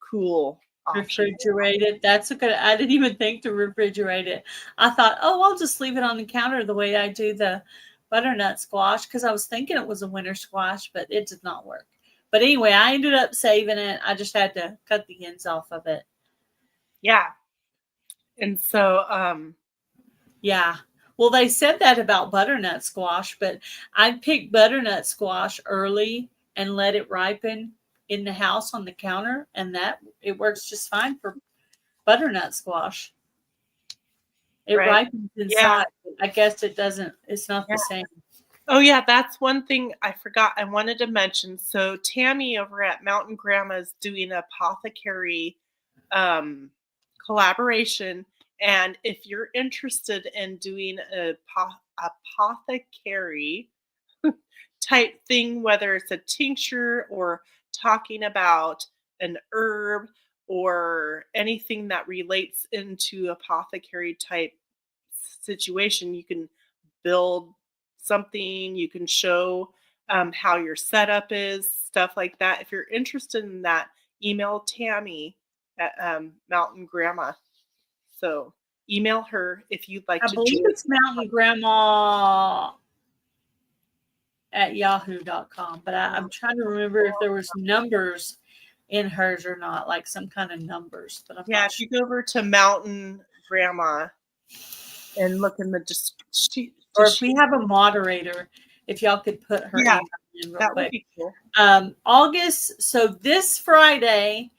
cool option. Refrigerate it. That's a good. I didn't even think to refrigerate it. I thought, oh, I'll just leave it on the counter the way I do the butternut squash, because I was thinking it was a winter squash, but it did not work. But anyway, I ended up saving it. I just had to cut the ends off of it. Yeah. And so, yeah. Well, they said that about butternut squash, but I picked butternut squash early and let it ripen in the house on the counter, and that it works just fine for butternut squash. It ripens inside. Yeah. I guess it doesn't. It's not the same. Oh, yeah, that's one thing I forgot I wanted to mention. So Tammy over at Mountain Grandma is doing an apothecary collaboration. And if you're interested in doing a apothecary type thing, whether it's a tincture or talking about an herb or anything that relates into apothecary type situation, you can build something, you can show how your setup is, stuff like that. If you're interested in that, email Tammy at Mountain Grandma. So email her if you'd like to. I believe it's Mountain Grandma at yahoo.com, but I'm trying to remember if there was numbers in hers or not, like some kind of numbers. But if you go over to Mountain Grandma and look in the or if we have a moderator, if y'all could put her in real that quick. Would be cool. August, so this Friday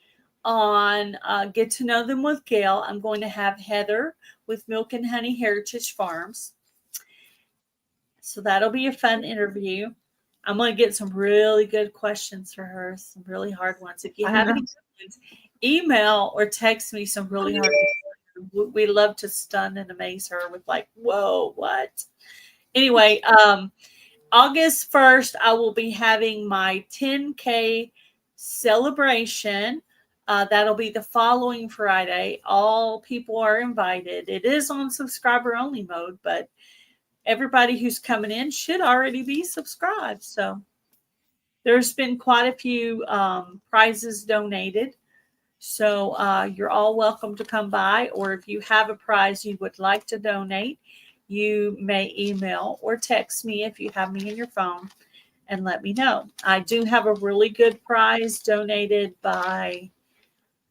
on Get to Know Them with Gail, I'm going to have Heather with Milk and Honey Heritage Farms. So that'll be a fun interview. I'm going to get some really good questions for her, some really hard ones. If you have any questions, email or text me some really hard ones. We love to stun and amaze her with like, whoa, what? Anyway, August 1st, I will be having my 10K celebration. That'll be the following Friday. All people are invited. It is on subscriber only mode, but everybody who's coming in should already be subscribed. So there's been quite a few prizes donated. So you're all welcome to come by, or if you have a prize you would like to donate, you may email or text me if you have me in your phone and let me know. I do have a really good prize donated by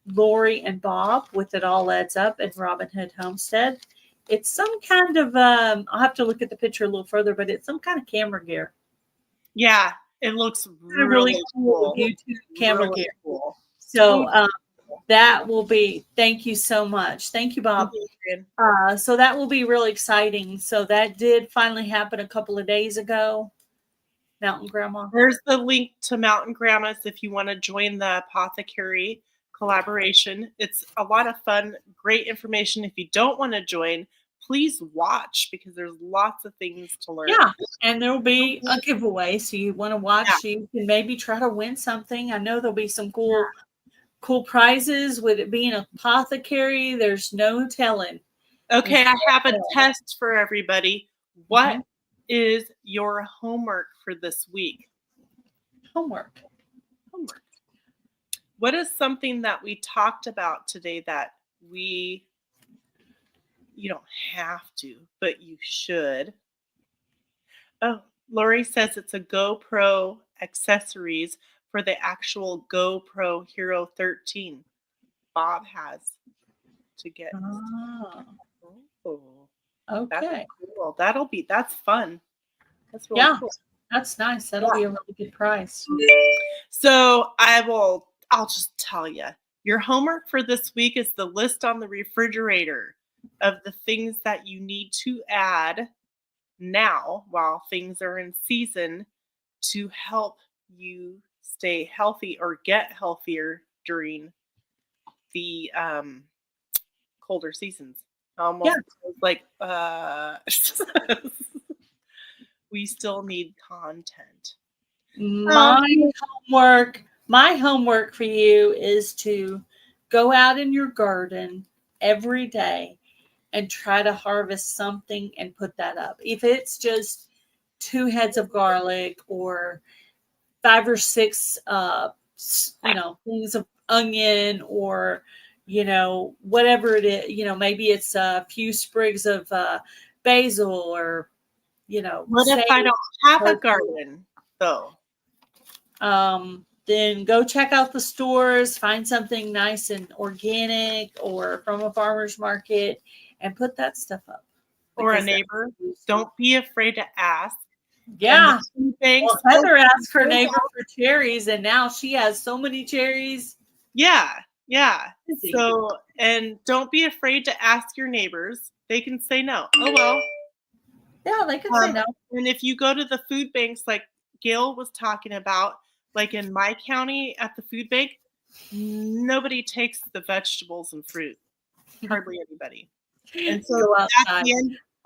Lori and Bob with It All Adds Up and Robin Hood Homestead. It's some kind of, I'll have to look at the picture a little further, but it's some kind of camera gear. Yeah, it looks really cool YouTube camera really gear. Cool. So That will be, thank you so much. Thank you, Bob. So that will be really exciting. So that did finally happen a couple of days ago. Mountain Grandma. There's the link to Mountain Grandmas if you want to join the apothecary collaboration. It's a lot of fun, great information. If you don't want to join, please watch because there's lots of things to learn. Yeah, and there will be a giveaway. So you want to watch, you can maybe try to win something. I know there'll be some cool prizes with it being apothecary. There's no telling. Okay, I have a test for everybody. What is your homework for this week? Homework. What is something that we talked about today that you don't have to, but you should? Oh, Lori says it's a GoPro accessories for the actual GoPro Hero 13 Bob has to get. Oh, okay. That's cool. That's fun. That's really cool. That's nice. That'll be a really good prize. So I'll just tell you. Your homework for this week is the list on the refrigerator of the things that you need to add now while things are in season to help you stay healthy or get healthier during the colder seasons. Almost like we still need content. My homework for you is to go out in your garden every day and try to harvest something and put that up. If it's just 2 heads of garlic or 5 or 6 things of onion, or whatever it is, maybe it's a few sprigs of basil, or what if I don't have a garden though? Then go check out the stores, find something nice and organic or from a farmer's market, and put that stuff up. Or a neighbor. Don't be afraid to ask. Yeah. Well, Heather asked her neighbor for cherries, and now she has so many cherries. Yeah. So, and don't be afraid to ask your neighbors. They can say no. Oh, well. Yeah, they can say no. And if you go to the food banks like Gail was talking about, like in my county at the food bank, nobody takes the vegetables and fruit. Hardly anybody. And so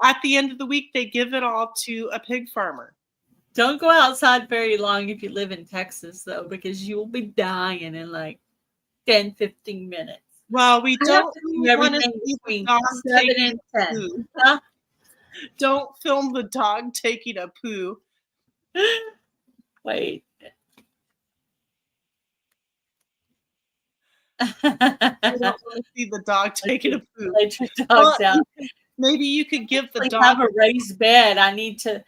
at the end of the week, they give it all to a pig farmer. Don't go outside very long if you live in Texas, though, because you will be dying in like 10, 15 minutes. Well, we don't want to see the dog 7 and 10. Poo. Don't film the dog taking a poo. Wait. I don't want to see the dog taking a poo. Let your dogs out. Maybe you could give the dog. Have a raised bed. I need to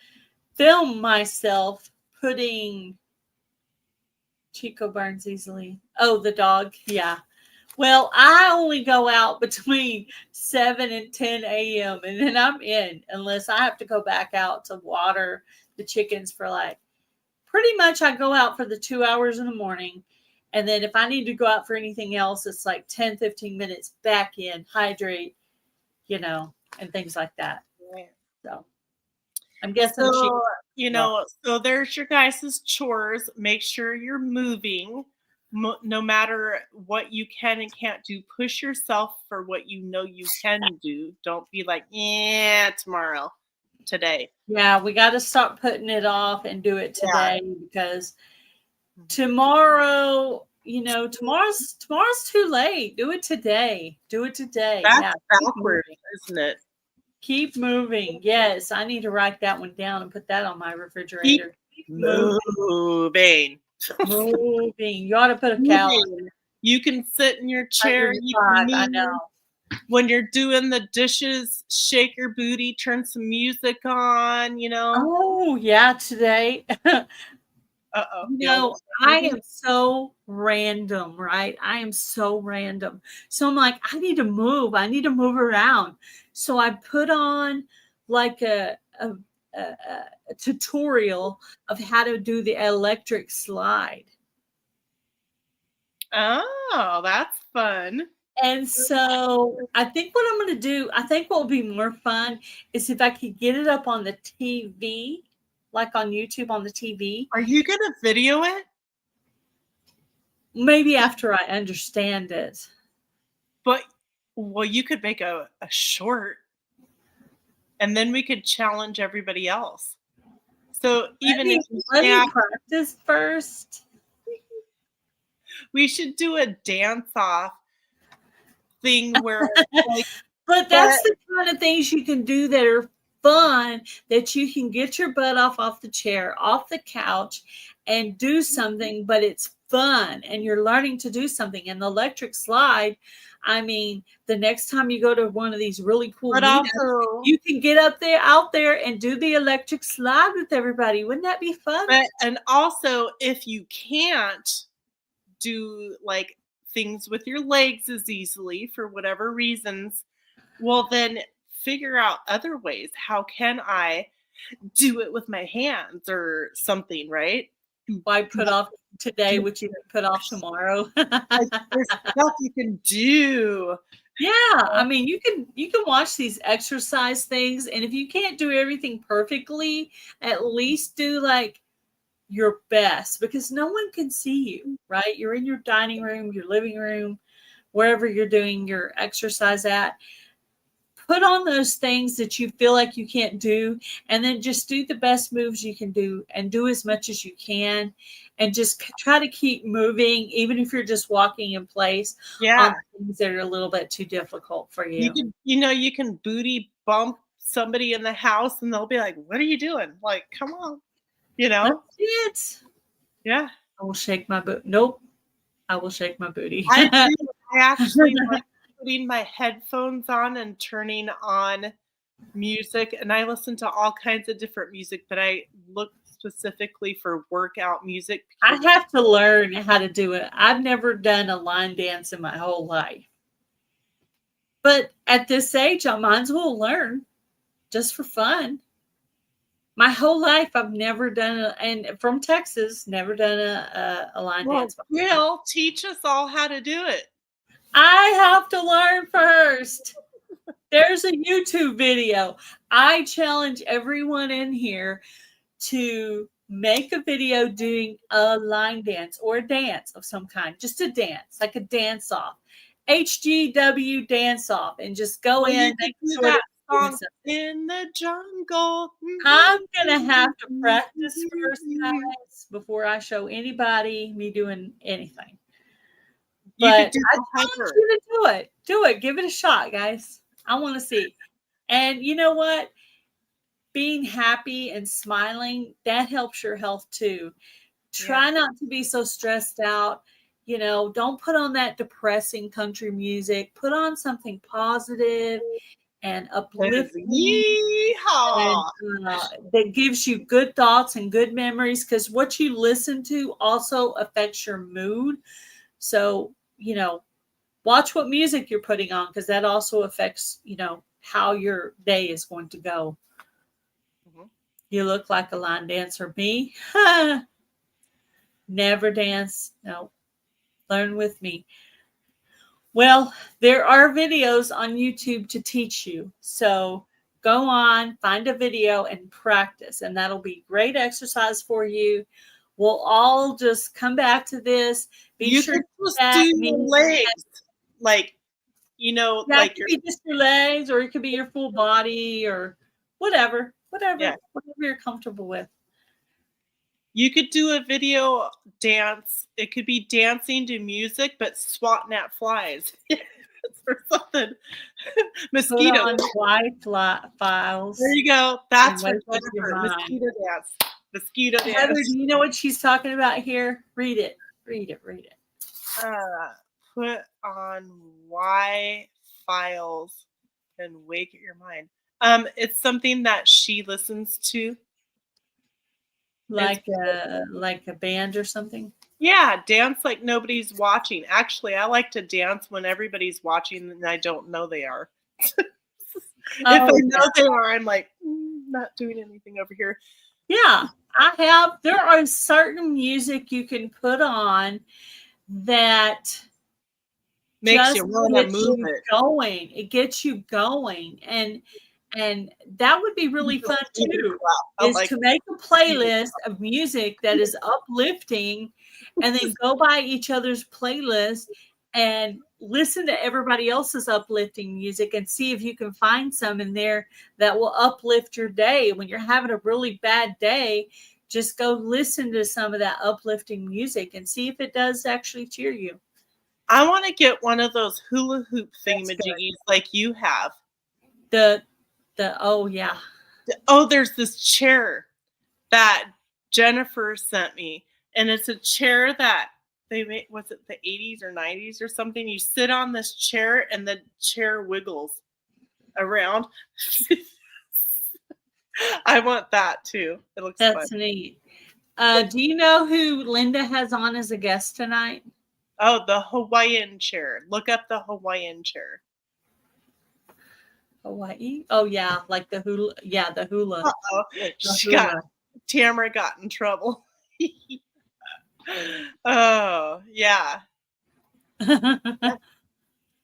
film myself putting. Chico burns easily. Oh, the dog. Yeah. Well, I only go out between 7 and 10 a.m. and then I'm in, unless I have to go back out to water the chickens for pretty much I go out for the 2 hours in the morning. And then if I need to go out for anything else, it's like 10, 15 minutes back in, hydrate, and things like that. Right. So I'm guessing so there's your guys' chores. Make sure you're moving. No matter what you can and can't do, push yourself for what you know you can do. Don't be like, tomorrow, today. Yeah, we got to stop putting it off and do it today because tomorrow, tomorrow's too late. Do it today. That's backwards, isn't it? Keep moving. Yes, I need to write that one down and put that on my refrigerator. Keep moving. You ought to put a calendar. You can sit in your chair. I know. When you're doing the dishes, shake your booty, turn some music on, Oh, yeah, today. Uh-oh. I am so random, right? I am so random. So I'm like, I need to move. I need to move around. So I put on like a tutorial of how to do the electric slide. Oh, that's fun. And so I think what I'm going to do, I think what would be more fun is if I could get it up on the TV, like on YouTube on the TV. Are you going to video it? Maybe after I understand it. But, well, you could make a short, and then we could challenge everybody else. So even if you let me can't, practice first. we should do a dance-off thing where, like, but that's the kind of things you can do that are fun, that you can get your butt off the chair, off the couch, and do something, but it's fun, and you're learning to do something. And the electric slide, I mean, the next time you go to one of these really cool meetups, you can get out there and do the electric slide with everybody. Wouldn't that be fun? And also, if you can't do like things with your legs as easily for whatever reasons, well, then figure out other ways. How can I do it with my hands or something, right? Why put off today, which you can put off tomorrow? There's stuff you can do. Yeah, I mean, you can watch these exercise things, and if you can't do everything perfectly, at least do like your best, because no one can see you, right? You're in your dining room, your living room, wherever you're doing your exercise at. Put on those things that you feel like you can't do, and then just do the best moves you can do, and do as much as you can, and just try to keep moving, even if you're just walking in place. Yeah, on things that are a little bit too difficult for you. You can booty bump somebody in the house, and they'll be like, "What are you doing?" Like, come on, That's it. Yeah. I will shake my boot. Nope. I will shake my booty. I do. I actually like putting my headphones on and turning on music, and I listen to all kinds of different music, but I look specifically for workout music. I have to learn how to do it. I've never done a line dance in my whole life. But at this age, I might as well learn just for fun. My whole life, I've never done and from Texas, never done a line dance. Will teach us all how to do it. I have to learn first. There's a YouTube video. I challenge everyone in here to make a video doing a line dance or a dance of some kind, just a dance, like a dance off, HGW dance off, and just go in. Do that song in the jungle. I'm gonna have to practice first, guys, before I show anybody me doing anything. But I want you to do it. Do it. Give it a shot, guys. I want to see. And you know what? Being happy and smiling, that helps your health too. Try not to be so stressed out. Don't put on that depressing country music. Put on something positive and uplifting that gives you good thoughts and good memories, because what you listen to also affects your mood. So, watch what music you're putting on, because that also affects, how your day is going to go. Mm-hmm. You look like a line dancer. Me? Never dance. No. Learn with me. Well, there are videos on YouTube to teach you. So go on, find a video and practice. And that'll be great exercise for you. We'll all just come back to this. You can just do your legs. Like, it could be just your legs, or it could be your full body, or whatever you're comfortable with. You could do a video dance. It could be dancing to music, but swatting at flies or something. Mosquitoes. Files. There you go. That's what mosquito dance. Mosquito dance. Heather, do you know what she's talking about here? Read it. Put on Y files and wake at your mind. It's something that she listens to. Like a band or something? Yeah, dance like nobody's watching. Actually, I like to dance when everybody's watching and I don't know they are. If I know they are, I'm like, not doing anything over here. Yeah, there are certain music you can put on that makes just you want to gets move you it. going. It gets you going. And that would be really fun too, is to make a playlist of music that is uplifting and then go by each other's playlist and listen to everybody else's uplifting music and see if you can find some in there that will uplift your day. When you're having a really bad day, just go listen to some of that uplifting music and see if it does actually cheer you. I want to get one of those hula hoop thingamajiggies like you have. Oh yeah. Oh, there's this chair that Jennifer sent me, and it's a chair that they made. Was it the 80s or 90s or something? You sit on this chair, and the chair wiggles around. I want that too. It looks That's fun. neat. Do you know who Linda has on as a guest tonight? Oh, the Hawaiian chair. Look up the Hawaiian chair. Hawaii? Oh yeah, like the hula. Yeah, the hula. Uh-oh. Tamara got in trouble. Oh, yeah.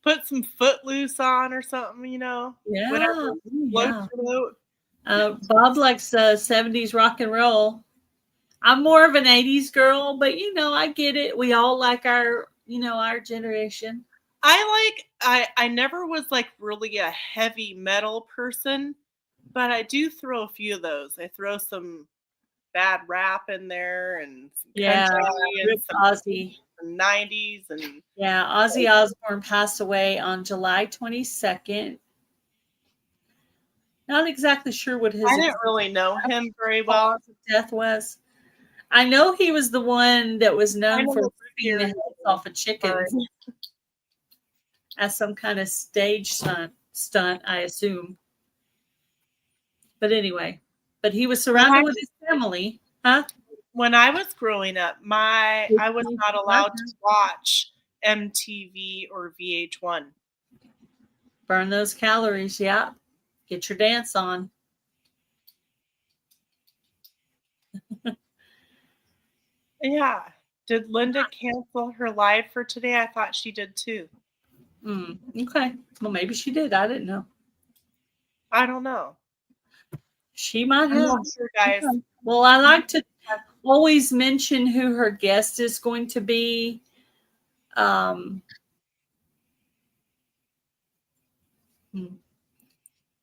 Put some Footloose on or something, you know. Yeah. Whatever floats your boat. Bob likes 70s rock and roll. I'm more of an 80s girl, but you know, I get it. We all like our generation. I never was like really a heavy metal person, but I do throw a few of those. I throw some bad rap in there and some country and some Ozzy. 90s and Ozzy Osbourne passed away on July 22nd. Not exactly sure what his. I didn't really know him very well. Death was. I know he was the one that was known for ripping the heads off of chickens as some kind of stage stunt, I assume. But anyway, he was surrounded with his family, huh? When I was growing up, I was not allowed to watch MTV or VH1. Burn those calories, yeah. Get your dance on. Yeah. Did Linda cancel her live for today? I thought she did too. Okay. Well, maybe she did. I didn't know. I don't know. She might have. I'm not sure, guys. Well, I like to always mention who her guest is going to be.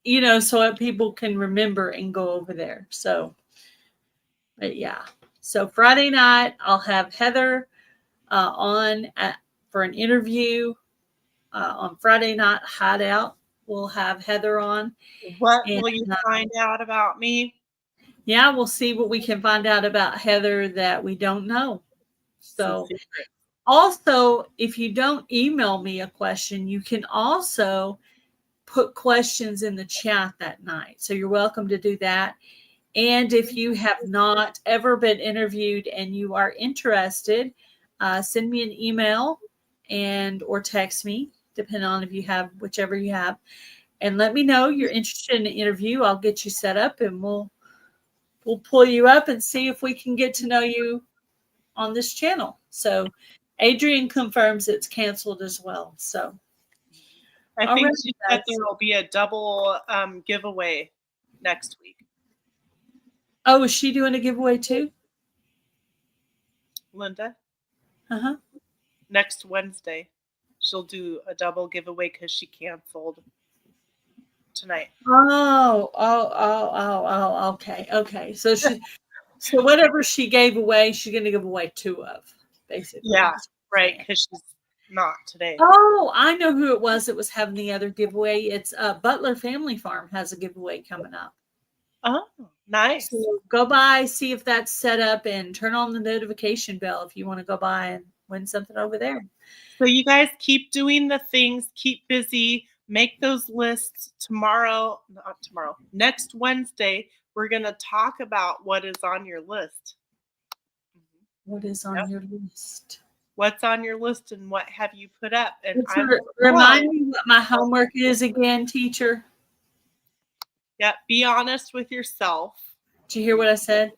You know, so that people can remember and go over there. So, but yeah. So Friday night, I'll have Heather on for an interview. On Friday night Hideout, we'll have Heather on. What will you find out about me? Yeah, we'll see what we can find out about Heather that we don't know. So also, if you don't email me a question, you can also put questions in the chat that night. So you're welcome to do that. And if you have not ever been interviewed and you are interested, send me an email or text me, depending on if you have whichever you have, and let me know you're interested in an interview. I'll get you set up and we'll pull you up and see if we can get to know you on this channel. So Adrian confirms it's canceled as well. So I think she said there will be a double giveaway next week. Oh, is she doing a giveaway too? Linda? Uh-huh. Next Wednesday, she'll do a double giveaway because she canceled tonight. Okay. So so whatever she gave away, she's going to give away 2 of, basically. Yeah, right, because she's not today. Oh, I know who it was that was having the other giveaway. It's Butler Family Farm has a giveaway coming up. Oh, nice. So go by, see if that's set up, and turn on the notification bell if you want to go by and win something over there. So you guys keep doing the things, keep busy, make those lists. Next Wednesday, we're going to talk about what is on your list. What is on your list? What's on your list and what have you put up? And remind me what my homework is again, teacher. Yeah, be honest with yourself. Did you hear what I said?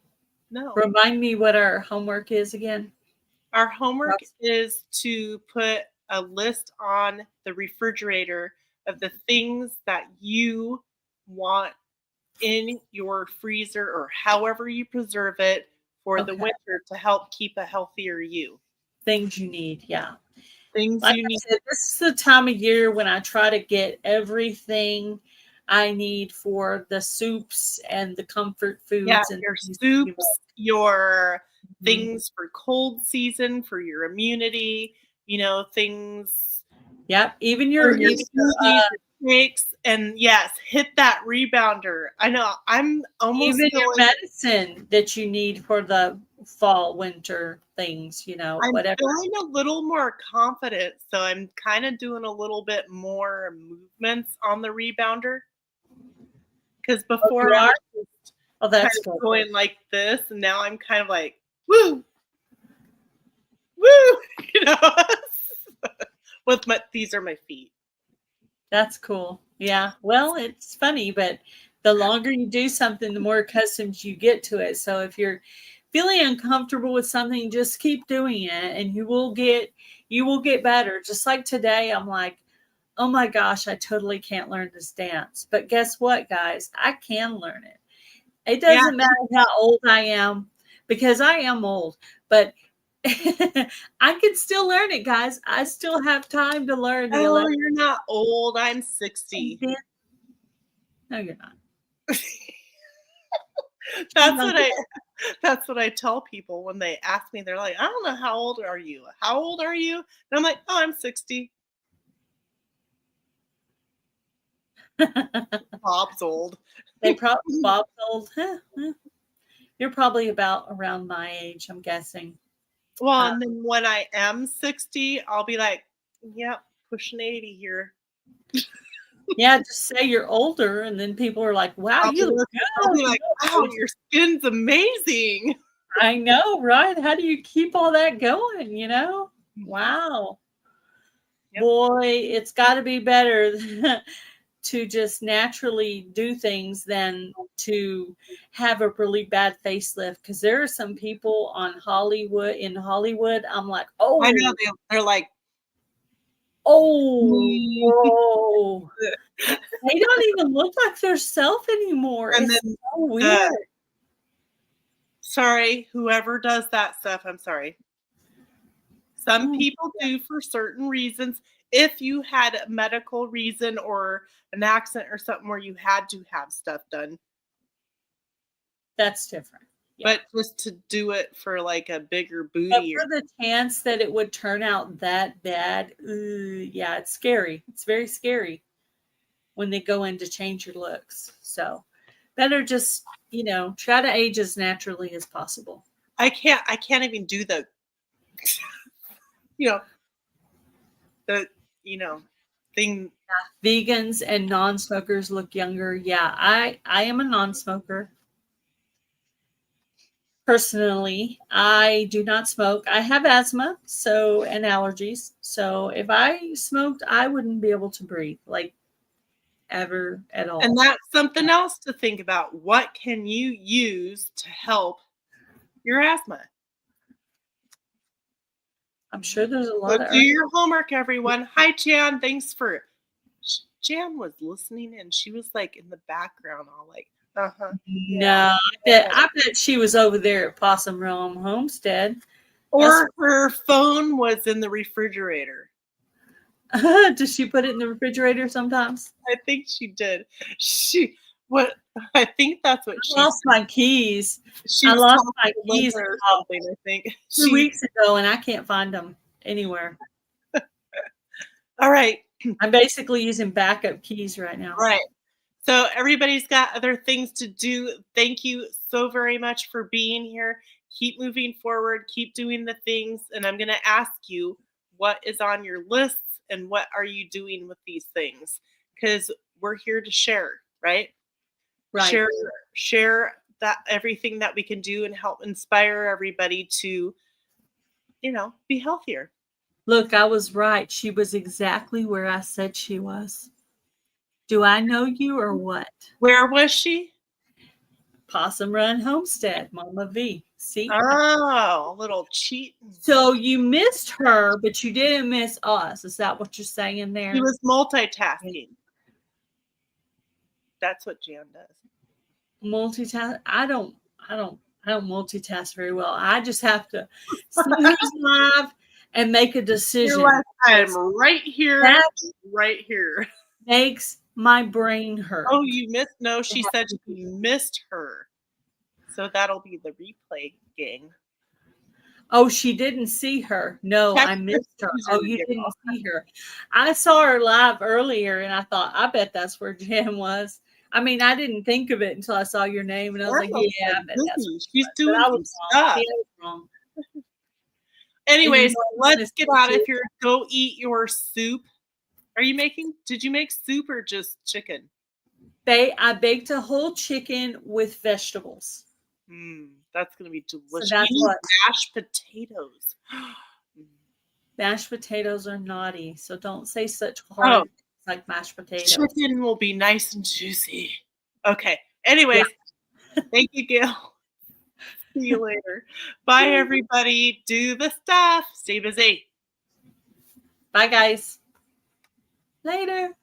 No. Remind me what our homework is again. Our homework is to put a list on the refrigerator of the things that you want in your freezer or however you preserve it for the winter to help keep a healthier you. Things you need, yeah. Things like you need. I said, this is the time of year when I try to get everything I need for the soups and the comfort foods. Yeah, and your soups, your things for cold season, for your immunity, things. Yep, even your smoothies, cakes, and yes, hit that rebounder. I know I'm almost even your medicine that you need for the fall, winter things, I'm whatever. feeling a little more confident, so I'm kind of doing a little bit more movements on the rebounder. Because before I was just kind of going like this, and now I'm kind of like, woo, woo, these are my feet. That's cool. Yeah. Well, it's funny, but the longer you do something, the more accustomed you get to it. So if you're feeling uncomfortable with something, just keep doing it and you will get better. Just like today, I'm like, oh my gosh, I totally can't learn this dance. But guess what, guys? I can learn it. It doesn't matter how old I am, because I am old, but I can still learn it, guys. I still have time to learn. Oh, you're not old. I'm 60. No, you're not. That's what I tell people when they ask me. They're like, I don't know, how old are you? How old are you? And I'm like, oh, I'm 60. Bob's old. Bob's old. You're probably about around my age, I'm guessing. Well, and then when I am 60, I'll be like, yep, pushing 80 here. Yeah, just say you're older, and then people are like, wow, you look good. I'll be like, wow, your skin's amazing. I know, right? How do you keep all that going, Wow. Yep. Boy, it's got to be better to just naturally do things than to have a really bad facelift, because there are some people in Hollywood, I'm like, oh, I know, they're like, oh, they don't even look like their self anymore. And it's so weird. Sorry, whoever does that stuff, I'm sorry. Some people do for certain reasons. If you had a medical reason or an accident or something where you had to have stuff done. That's different. Yeah. But just to do it for like a bigger booty. But for the chance that it would turn out that bad, yeah, it's scary. It's very scary when they go in to change your looks. So better just, try to age as naturally as possible. I can't even do the thing. Vegans and non-smokers look younger. Yeah, I am a non-smoker. Personally, I do not smoke. I have asthma, and allergies. So if I smoked, I wouldn't be able to breathe, like, ever at all. And that's something else to think about. What can you use to help your asthma? I'm sure there's a lot of. Do your homework, everyone. Hi, Jan. Thanks for. Jan was listening, and she was like in the background, all like, uh-huh. No, I bet she was over there at Possum Realm Homestead. Or her phone was in the refrigerator. Does she put it in the refrigerator sometimes? I think she did. I think that's what she lost my keys. I lost my keys or something, I think. 2 weeks ago, and I can't find them anywhere. All right. I'm basically using backup keys right now. Right. So everybody's got other things to do. Thank you so very much for being here. Keep moving forward. Keep doing the things. And I'm going to ask you what is on your lists and what are you doing with these things? Because we're here to share, right? Right. Share that everything that we can do and help inspire everybody to, be healthier. Look, I was right. She was exactly where I said she was. Do I know you or what? Where was she? Possum Run Homestead, Mama V. See? Oh, a little cheat. So you missed her, but you didn't miss us. Is that what you're saying there? He was multitasking. That's what Jan does. Multitask. I don't multitask very well. I just have to see who's live and make a decision. You're like, I'm right here, that right here. Makes my brain hurt. Oh, you missed? No, she said she missed her. So that'll be the replay gang. Oh, she didn't see her. No, I missed her. Oh, you didn't see her. I saw her live earlier, and I thought, I bet that's where Jan was. I mean, I didn't think of it until I saw your name, and I was like, yeah, I bet that's where she's doing some stuff. I was wrong. Anyways, let's get out of here. Go eat your soup. Did you make soup or just chicken? I baked a whole chicken with vegetables. That's going to be delicious. So that's what? Mashed potatoes. Mashed potatoes are naughty, so don't say such hard things like mashed potatoes. Chicken will be nice and juicy. Okay. Anyways, thank you, Gail. See you later. Bye, everybody. Do the stuff. Stay busy. Bye, guys. Later.